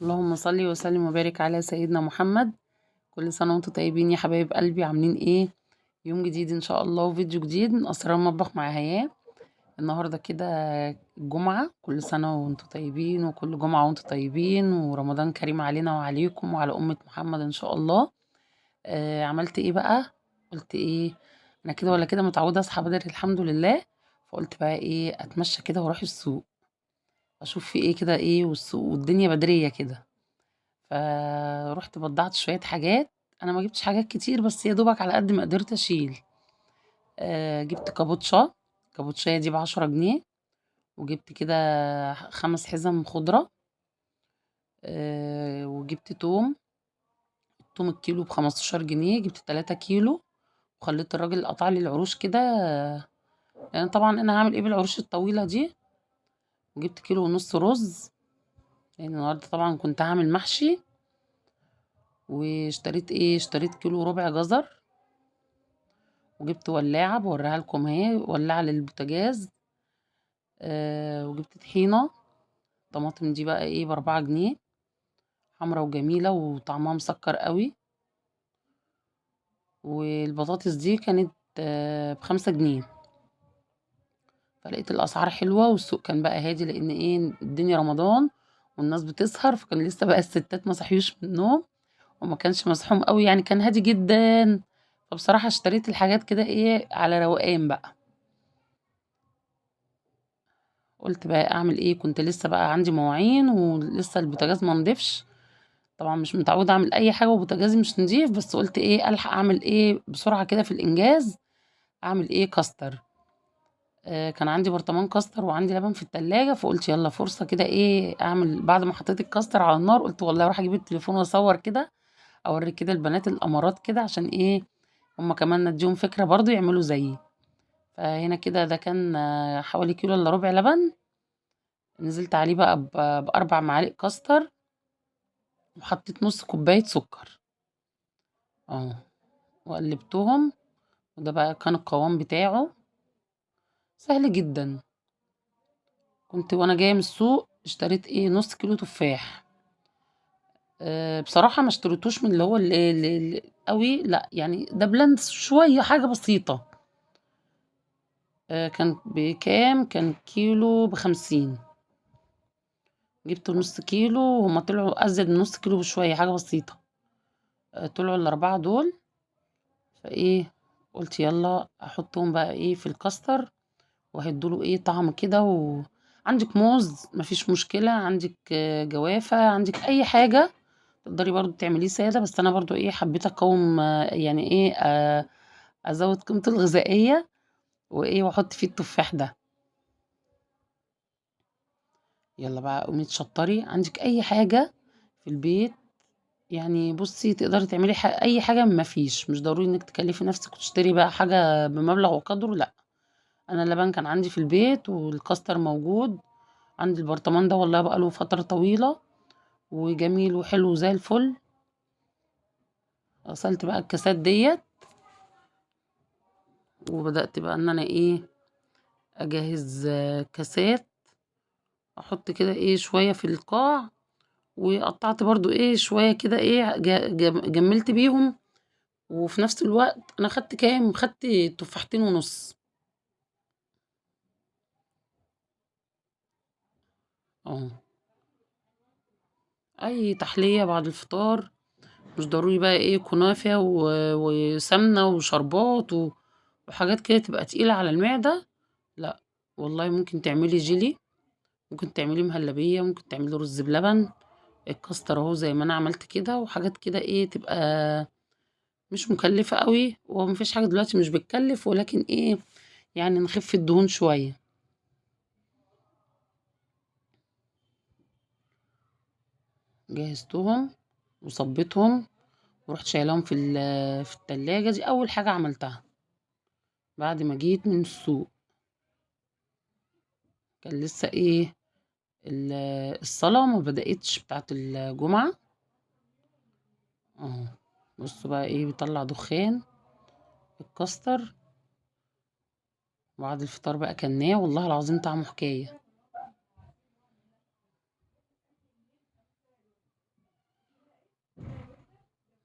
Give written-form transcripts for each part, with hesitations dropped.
اللهم صل وسلم وبارك على سيدنا محمد. كل سنة وانتم طيبين يا حبايب قلبي، عاملين ايه؟ يوم جديد ان شاء الله وفيديو جديد من اسرار المطبخ مع هيام. النهارده كده الجمعة، كل سنة وانتم طيبين وكل جمعة وانتم طيبين ورمضان كريم علينا وعليكم وعلى أمة محمد ان شاء الله. عملت ايه بقى؟ قلت ايه، انا كده ولا كده متعودة اصحى بدري الحمد لله. فقلت بقى ايه، اتمشى كده واروح السوق، اشوف في ايه كده ايه، والسوق والدنيا بدرية كده. فرُحت بضّعت شوية حاجات، أنا ما جِبتش حاجات كتير بس يا دوبك على قد ما قدرت أشيل. جِبت كابوتشا، الكابوتشاية دي ب10 جنيه، وجِبت كده 5 حِزَم خضرة. وجِبت توم، التوم الكيلو ب15 جنيه، جِبت 3 كيلو، وخلّيت الراجل قطع لي العروش كده، لإن طبعًا أنا هاعمل إيه بالعروش الطويلة دي. وجِبت كيلو ونُص رُز، لإن النهارده طبعًا كنت هاعمل محشي. واشتريت إيه، اشتريت كيلو وربع جزر، وجِبت ولاعة باورّيها لكم أهي، ولاعة للبوتاجاز. وجِبت طحينة، الطماطم دي بقى إيه ب4 جنيه، حمرا وجميلة وطعمها مسكّر أوي. والبطاطس دي كانت ب5 جنيه. فلقيت الأسعار حلوة والسوق كان بقى هادي، لإن إيه، الدنيا رمضان والناس بتسهر، فكان لسه بقى الستات ما صحيوش من النوم، وما كانش مزحوم أوي يعني، كان هادي جدًا. فبصراحة اشتريت الحاجات كده إيه، على روقان بقى. قُلت بقى أعمل إيه، كنت لسه بقى عندي مواعين ولسه البوتاجاز ما نضيفش. طبعًا مش متعودة أعمل أي حاجة وبوتاجازي مش نضيف، بس قُلت إيه، ألحق أعمل إيه بسرعة كده في الإنجاز، أعمل إيه، كاستر. كان عندي برطمان كاستر وعندي لبن في التلاجة، فقُلت يالّا فرصة كده إيه، أعمل بعد ما حطيت الكاستر على النار، قُلت والله أروح أجيب التليفون وأصوّر كده، أورّي كده البنات الأمارات كده عشان إيه، هُم كمان ندّيهم فكرة برضه يعملوا زيي. فهنا كده ده كان حوالي كيلو إلا ربع لبن، نزلت عليه بقى ب4 معالق كاستر، وحطيت نُص كوباية سكر. وقلّبتهم، وده بقى كان القوام بتاعه، سهل جدًا. كنت وأنا جاية من السوق اشتريت إيه، نُص كيلو تفاح. بصراحة ما اشتريتوش من اللي هو أوي لأ، يعني دبلان شوية حاجة بسيطة. كان بكام، كان كيلو ب50. جِبت نُص كيلو، هُم طلعوا أزيد من نُص كيلو بشوية، حاجة بسيطة. طلعوا ال4 دول، فإيه، قُلت يالّا أحطهم بقى إيه في الكاستر، وهيدّوا له إيه طعم كده. عندِك موز ما فيش مشكلة، عندِك جوافة، عندِك أي حاجة تقدري برضه تعمليه سادة، بس أنا برضه إيه حبيت أقاوم يعني إيه أزوّد قيمته الغذائية وإيه وأحط فيه التفاح ده. يالّا بقى قومي اتشطّري، عندِك أي حاجة في البيت، يعني بُصّي تقدري تعملي أي حاجة ما فيش، مش ضروري إنِّك تكلّفي نَفْسِك وتشتري بقى حاجة بمبلغ وقدره لأ. أنا اللبن كان عندي في البيت والكاستر موجود، عندي البرطمان ده والله بقى له فترة طويلة وجميل وحلو وزي الفل. غسلت بقى الكاسات ديّة، وبدأت بقى إن أنا إيه، أجهّز كاسات، أحط كده إيه شوية في القاع، وقطّعت برضه إيه شوية كده إيه ج ج جمّلت بيهم. وفي نفس الوقت أنا خدت كام، خدت تفاحتين ونُص. آه. أي تحلية بعد الفطار، مش ضروري بقى إيه كنافة وسمنة وشربات وحاجات كده تبقى تقيلة على المعدة، لأ. والله ممكن تعملي جيلي، ممكن تعملي مهلبية، ممكن تعملي رز بلبن، الكاستر أهو زي ما أنا عملت كده، وحاجات كده إيه تبقى مش مكلفة أوي، وما فيش حاجة دلوقتي مش بتكلف، ولكن إيه يعني نخف الدهون شوية. جهزتهم وصبيتهم ورُحت شايلاهم في التلاجة، دي أول حاجة عملتها بعد ما جيت من السوق. كان لسه إيه ال الصلاة ما بدأتش بتاعة الجمعة. أهو، بُصّوا بقى إيه بيطلّع دخان الكاستر، وبعد الفطار بقى كلناه والله العظيم طعمه حكاية.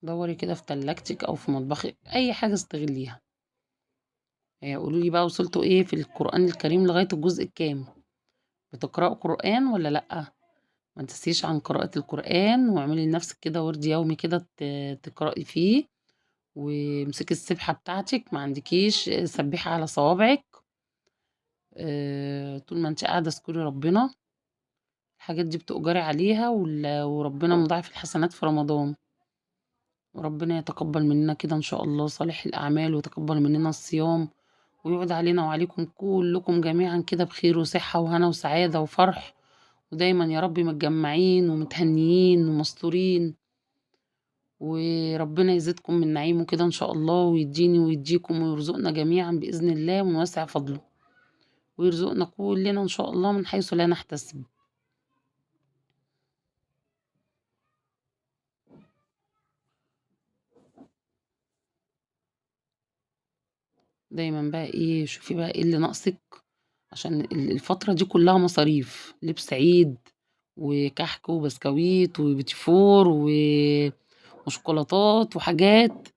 دوري كده في تلاجتك أو في مطبخك، أي حاجة استغليها. قولوا لي بقى وصلتوا إيه في القرآن الكريم لغاية الجزء الكام؟ بتقرأوا قرآن ولا لأ؟ ما تنسيش عن قراءة القرآن، واعملي لنفسك كده ورد يومي كده تقرأي فيه، وامسكي السبحة بتاعتك، ما عندكيش سبحي على صوابعك. طول ما انت قاعدة اذكري ربنا، الحاجات دي بتؤجري عليها، وربنا مضاعف الحسنات في رمضان. وربنا يتقبل مننا كده إن شاء الله صالح الأعمال، ويتقبل مننا الصيام، ويعود علينا وعليكم كلكم جميعا كده بخير وصحة وهنا وسعادة وفرح، ودايما يا رب متجمعين ومتهنيين ومستورين، وربنا يزيدكم من نعيمه كده إن شاء الله، ويديني ويديكم ويرزقنا جميعا بإذن الله من واسع فضله، ويرزقنا كلنا إن شاء الله من حيث لا نحتسب. دايما بقى إيه، شوفي بقى إيه اللي ناقصك، عشان الفترة دي كلها مصاريف لبس عيد، وكحك وبسكويت وبيتي فور وشوكولاتات وحاجات.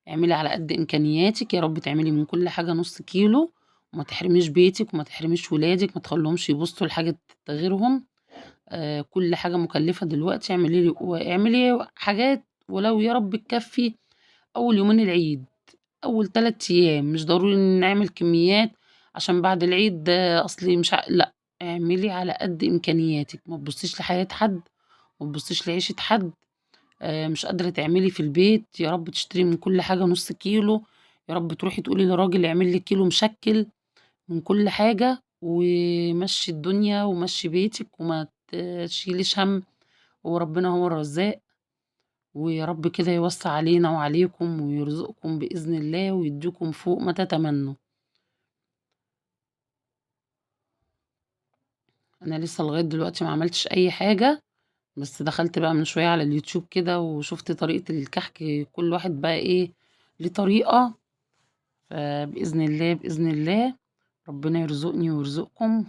اعملي على قد إمكانياتِك، يا رب تعملي من كل حاجة نُص كيلو، وما تحرميش بيتِك وما تحرميش ولادِك، ما تخلّيهمش يبصوا لحاجة غيرهم. كل حاجة مكلفة دلوقتي، اعملي حاجات ولو يا رب تكفّي أول يومين العيد، أول 3 أيام، مش ضروري نعمل كميات عشان بعد العيد أصلي مش لأ، اعملي على قد إمكانياتِك، ما تبصيش لحياة حد، ما تبصيش لعيشة حد. مش قادرة تعملي في البيت، يا رب تشتري من كل حاجة نُص كيلو، يا رب تروحي تقولي لراجل يعمل لِك كيلو مشكّل من كل حاجة، ومشّي الدنيا ومشّي بيتِك وما تشيليش هَم، وربنا هو الرزاق، ويا رب كده يوسّع علينا وعليكم ويرزقكم بإذن الله ويدّيكم فوق ما تتمنوا. أنا لسه لغاية دلوقتي ما عملتش أي حاجة، بس دخلت بقى من شوية على اليوتيوب كده وشُفت طريقة الكحك، كل واحد بقى إيه، ليه طريقة. فبإذن الله، بإذن الله ربنا يرزقني ويرزقكم،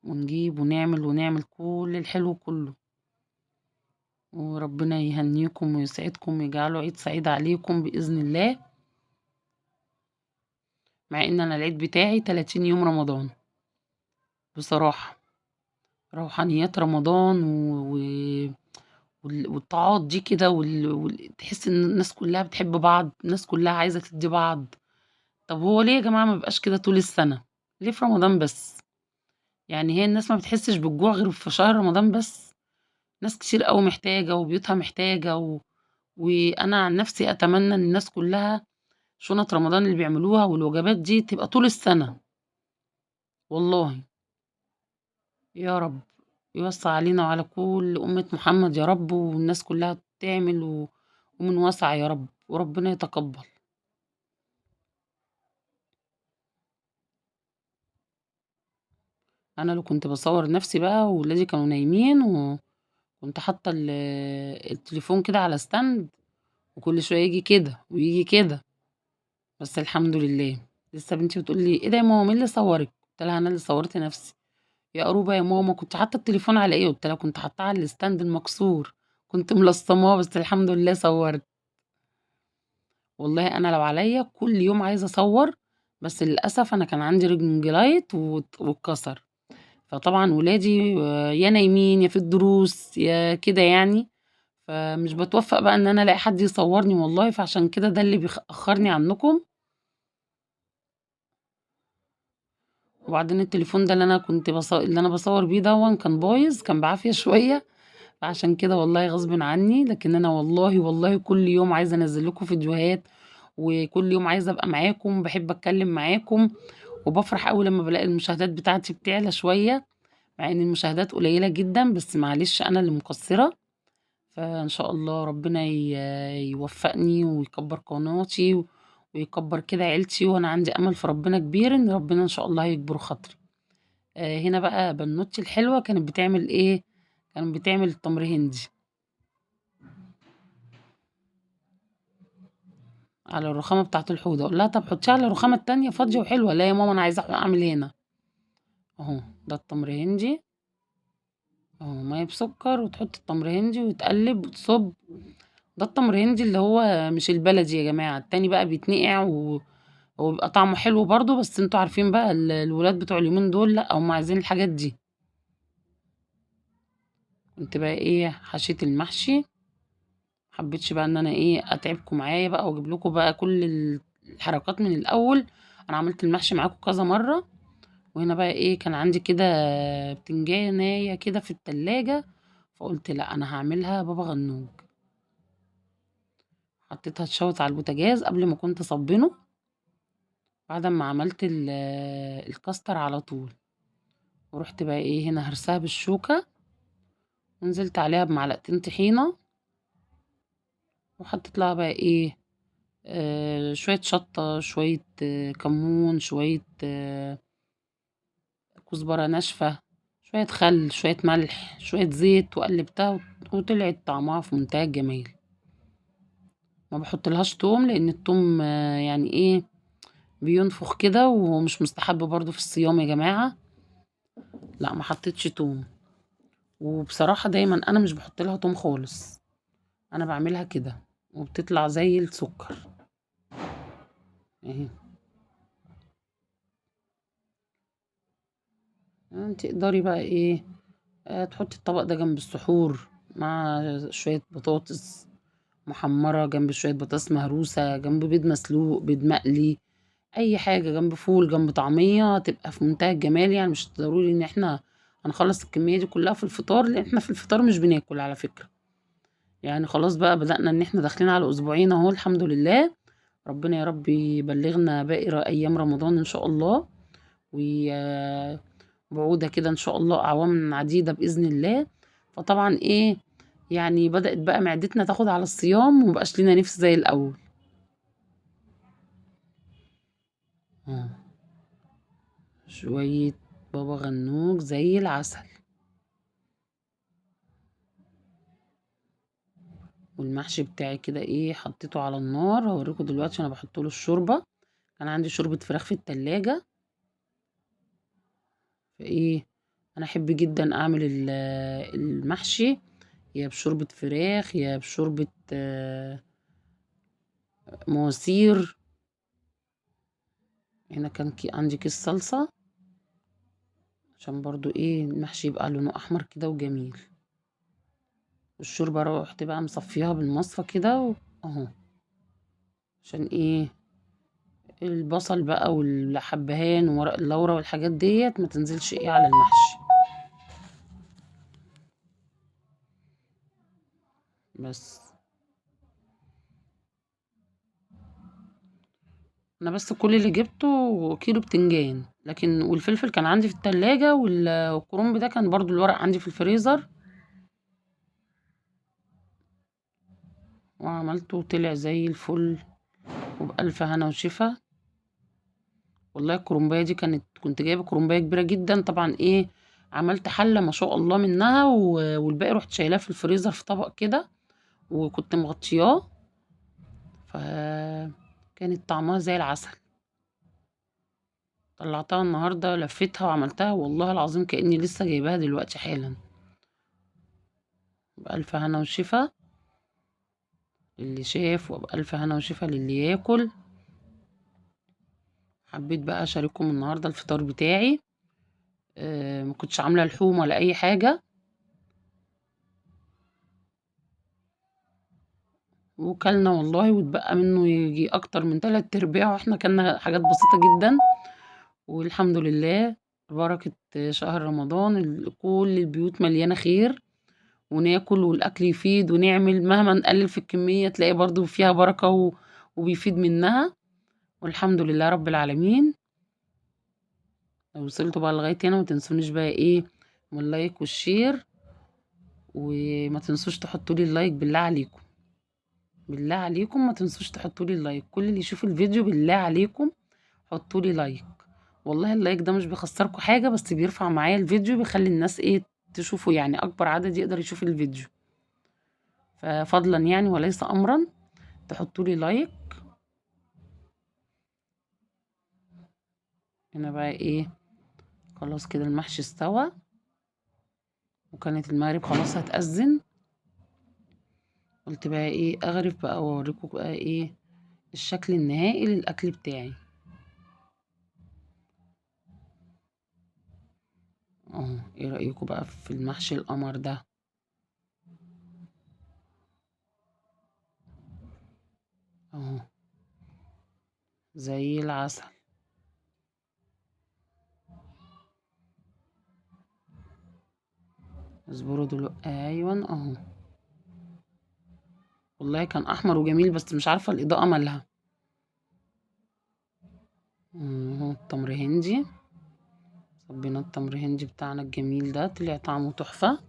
ونجيب ونعمل كل الحلو كله، وربنا يهنيكم ويسعدكم ويجعله عيد سعيد عليكم بإذن الله. مع ان انا العيد بتاعي 30 يوم رمضان بصراحة، روحانيات رمضان والطاعات دي كده تحس ان الناس كلها بتحب بعض، الناس كلها عايزة تدي بعض. طب هو ليه يا جماعة ما بيبقاش كده طول السنة؟ ليه في رمضان بس؟ يعني هي الناس ما بتحسش بالجوع غير في شهر رمضان بس؟ ناس كتير أوي محتاجة وبيوتها محتاجة، وأنا عن نفسي أتمنى إن الناس كلها شنط رمضان اللي بيعملوها والوجبات دي تبقى طول السنة، والله. يا رب يوسّع علينا وعلى كل أمة محمد يا رب، والناس كلها تعمل ومن وَسَع يا رب، وربنا يتقبّل. أنا اللي كنت باصوّر نفسي بقى وولادي كانوا نايمين، وكنت حاطة التليفون كده على stand، وكل شوية ييجي كده وييجي كده، بس الحمد لله. لسه بنتي بتقول لي: "إيه ده يا ماما مين اللي صوّرِك؟" قُلت لها: "أنا اللي صوّرت نفسي." "يا قروبة يا ماما كنتِ حاطة التليفون على إيه؟" قُلت لها: "كنت حاطاه على الstand المكسور، كنت ملصّماه بس الحمد لله صوّرت." والله أنا لو عليّا كل يوم عايزة أصوّر، بس للأسف أنا كان عندي ring light واتكسر، فطبعًا ولادي يا نايمين يا في الدروس يا كده يعني، فمش باتوفّق بقى إن أنا ألاقي حد يصوّرني والله، فعشان كده ده اللي أخّرني عنّكم. وبعدين التليفون ده اللي أنا كنت اللي أنا باصوّر بيه دوًّا كان بايظ، كان بعافية شوية، فعشان كده والله غصبٍ عني، لكن أنا والله، والله كل يوم عايزة أنزّل لكم فيديوهات، وكل يوم عايزة أبقى معاكم، باحب أتكلّم معاكم، وبافرح أوي لمّا بالاقي المشاهدات بتاعتي بتعلى شوية، مع إن المشاهدات قليلة جدًا، بس معلش أنا اللي مقصّرة. فإن شاء الله ربنا يوفّقني ويكبّر قناتي، ويكبّر كده عيلتي، وأنا عندي أمل في ربنا كبير إن ربنا إن شاء الله هيجبر خاطري. هنا بقى بنوتي الحلوة كانت بتعمل إيه، كانت بتعمل تمر هندي على الرخامة بتاعة الحوض، أقول لها: "طب حطّيه على الرخامة التانية فاضية وحلوة." "لا يا ماما أنا عايزة أعمل هنا." أهو ده التمر هندي، أهو مَيّة بسكر وتحطّي التمر هندي وتقلّب وتصُب، ده التمر هندي اللي هو مش البلدي يا جماعة، التاني بقى بيتنقع وبيبقى طعمه حلو برضه، بس انتوا عارفين بقى الولاد بتوع اليومين دول لأ، هم عايزين الحاجات دي. كنت بقى ايه حشيت المحشي، محبتش بقى ان انا ايه اتعبكم معايا بقى واجيب لكم بقى كل الحركات من الاول. انا عملت المحشي معاكم كذا مرة، وهنا بقى ايه كان عندي كده بتنجانية كده في التلاجة، فقلت لا انا هعملها بابا غنوج. حطيتها تشوت على البوتاجاز قبل ما كنت صبنه، بعد ما عملت الكاستر على طول، ورحت بقى ايه هنا هرسها بالشوكة، ونزلت عليها بمعلقتين طحينة، وحطيت لها بقى ايه شوية شطة، شوية كمون، شوية كزبرة ناشفة، شوية خل، شوية ملح، شوية زيت، وقلبتها وطلعت طعمها في منتهى الجمال. ما بحطلهاش توم لان التوم يعني ايه بينفخ كده ومش مستحب برضو في الصيام يا جماعة. لا ما حطيتش توم، وبصراحة دايما انا مش بحط لها توم خالص، انا بعملها كده وبتطلع زي السكر اهي. تقدري بقى ايه تحطي الطبق ده جنب السحور مع شوية بطاطس محمرة، جنب شوية بطاطس مهروسة، جنب بيض مسلوق، بيض مقلي، اي حاجة، جنب فول، جنب طعمية، تبقى في منتهى الجمال. يعني مش ضروري ان احنا هنخلص الكمية دي كلها في الفطار، لان احنا في الفطار مش بناكل على فكرة. يعني خلاص بقى بدأنا ان احنا داخلين على اسبوعين اهو الحمد لله. ربنا يا رب يبلغنا باقي ايام رمضان ان شاء الله، وبعودة كده ان شاء الله اعوام عديدة باذن الله. فطبعا ايه يعني بدأت بقى معدتنا تاخد على الصيام ومبقاش لينا نفس زي الاول. آه. شوية بابا غنوج زي العسل، والمحشي بتاعي كده ايه حطيته على النار، هوريكم دلوقتي انا بحط له الشوربة. كان عندي شوربة فراخ في التلاجة، فايه انا احب جدا اعمل المحشي يا بشوربة فراخ يا بشوربة مواسير. هنا كان عندي كيس صلصة عشان برضو ايه المحشي يبقى لونه احمر كده وجميل. والشوربة روحت بقى مصفيها بالمصفى كده اهو، عشان ايه البصل بقى والحبهان وورق اللورا والحاجات ديت ما تنزلش ايه على المحشي. بس انا بس كل اللي جبته كيلو بتنجان، لكن والفلفل كان عندي في التلاجة والكرنب ده كان برضو الورق عندي في الفريزر، وعملته وطلع زي الفل وبألف هنا وشفا. والله الكرنباية دي كنت جايبة كرنباية كبيرة جدا، طبعا ايه عملت حلة ما شاء الله منها والباقي رحت شايلاه في الفريزر في طبق كده، وكنت مغطياه، فكانت طعمها زي العسل. طلعتها النهاردة لفيتها وعملتها والله العظيم كأني لسه جايباها دلوقتي حالا. بألف هنا وشفا للي شاف، وبألف هنا وشفا للي ياكل. حبيت بقى أشارككم النهاردة الفطار بتاعي. ما كنتش عاملة لحوم ولا أي حاجة، وكلنا والله واتبقى منه يجي أكتر من 3/4، واحنا كلنا حاجات بسيطة جدا والحمد لله. بركة شهر رمضان كل البيوت مليانة خير، وناكل والأكل يفيد، ونعمل مهما نقلل في الكمية تلاقي برضو فيها بركة وبيفيد منها، والحمد لله رب العالمين. لو وصلتوا بقى لغاية هنا ما تنسونيش بقى ايه من اللايك والشير، وما تنسوش تحطوا لي اللايك بالله عليكم. بالله عليكم ما تنسوش تحطوا لي اللايك، كل اللي يشوف الفيديو بالله عليكم حطوا لي لايك. والله اللايك ده مش بيخسركم حاجة، بس بيرفع معايا الفيديو، بيخلي الناس ايه تشوفه، يعني اكبر عدد يقدر يشوف الفيديو. ففضلا يعني وليس امرا تحطوا لي لايك. هنا بقى ايه خلاص كده المحشي استوى، وكانت المغرب خلاص هتأذن. قلت بقى ايه اغرف بقى واوريكم بقى ايه الشكل النهائي للاكل بتاعي اهو. ايه رأيكم بقى في المحشي القمر ده؟ اهو زي العسل. اصبروا دول، ايوه اهو. والله كان احمر وجميل بس مش عارفة الاضاءة مالها. اهو التمر هندي. صبينا التمر هندي بتاعنا الجميل ده طلع طعمه تحفة.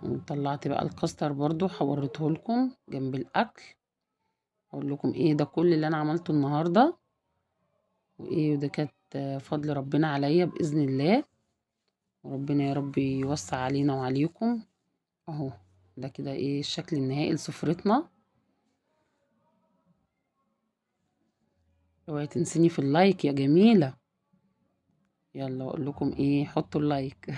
وطلعت بقى الكاستر برضو حورته لكم جنب الاكل. اقول لكم ايه ده كل اللي انا عملته النهارده، وايه وده كانت فضل ربنا عليا باذن الله. وربنا يا رب يوسع علينا وعليكم. اهو ده كده ايه الشكل النهائي لسفرتنا. اوعي تنسيني في اللايك يا جميلة. يلا اقول لكم ايه حطوا اللايك.